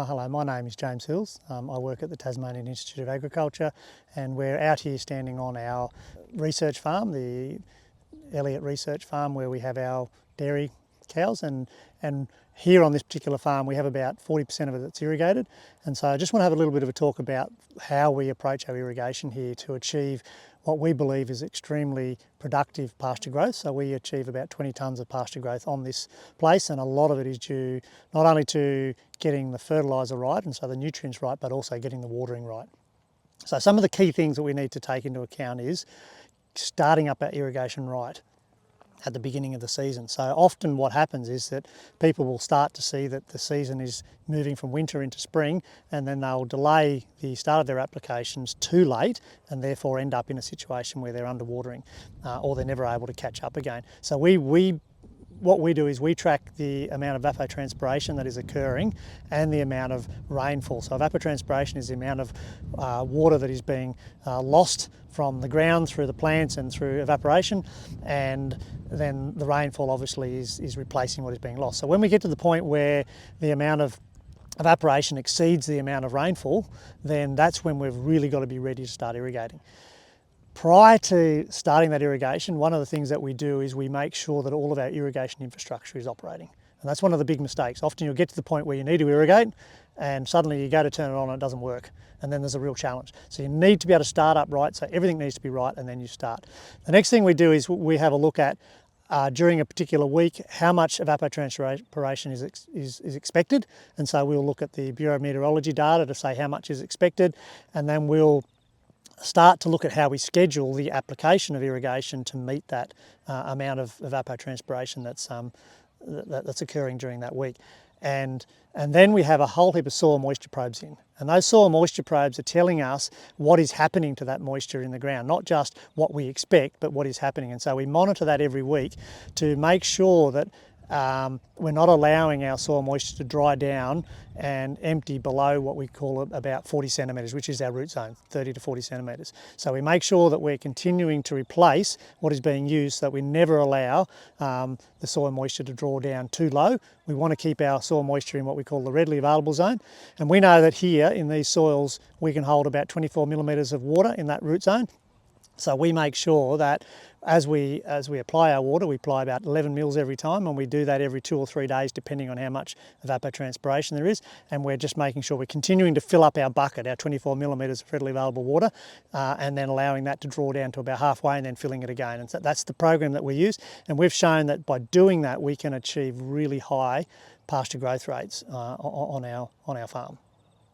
Hello, my name is James Hills. I work at the Tasmanian Institute of Agriculture, and we're out here standing on our research farm, the Elliott research farm, where we have our dairy cows, and here on this particular farm we have about 40% of it that's irrigated. And so I just want to have a little bit of a talk about how we approach our irrigation here to achieve what we believe is extremely productive pasture growth. So we achieve about 20 tonnes of pasture growth on this place, and a lot of it is due not only to getting the fertiliser right, and so the nutrients right, but also getting the watering right. So some of the key things that we need to take into account is starting up our irrigation right at the beginning of the season. So often what happens is that people will start to see that the season is moving from winter into spring, and then they'll delay the start of their applications too late and therefore end up in a situation where they're underwatering or they're never able to catch up again. So what we do is we track the amount of evapotranspiration that is occurring and the amount of rainfall. So evapotranspiration is the amount of water that is being lost from the ground through the plants and through evaporation, and then the rainfall obviously is replacing what is being lost. So when we get to the point where the amount of evaporation exceeds the amount of rainfall, then that's when we've really got to be ready to start irrigating. Prior to starting that irrigation, one of the things that we do is we make sure that all of our irrigation infrastructure is operating. And that's one of the big mistakes. Often you'll get to the point where you need to irrigate and suddenly you go to turn it on and it doesn't work. And then there's a real challenge. So you need to be able to start up right, so everything needs to be right, and then you start. The next thing we do is we have a look at during a particular week how much evapotranspiration is expected. And so we'll look at the Bureau of Meteorology data to say how much is expected, and then we'll start to look at how we schedule the application of irrigation to meet that amount of evapotranspiration that's occurring during that week. And then we have a whole heap of soil moisture probes in. And those soil moisture probes are telling us what is happening to that moisture in the ground, not just what we expect, but what is happening. And so we monitor that every week to make sure that we're not allowing our soil moisture to dry down and empty below what we call about 40 centimetres, which is our root zone, 30 to 40 centimetres. So we make sure that we're continuing to replace what is being used, so that we never allow the soil moisture to draw down too low. We want to keep our soil moisture in what we call the readily available zone. And we know that here in these soils we can hold about 24 millimetres of water in that root zone. So we make sure that as we apply our water, we apply about 11 mils every time, and we do that every 2 or 3 days depending on how much evapotranspiration there is. And we're just making sure we're continuing to fill up our bucket, our 24 millimetres of readily available water, and then allowing that to draw down to about halfway and then filling it again. And so that's the program that we use, and we've shown that by doing that we can achieve really high pasture growth rates on our farm.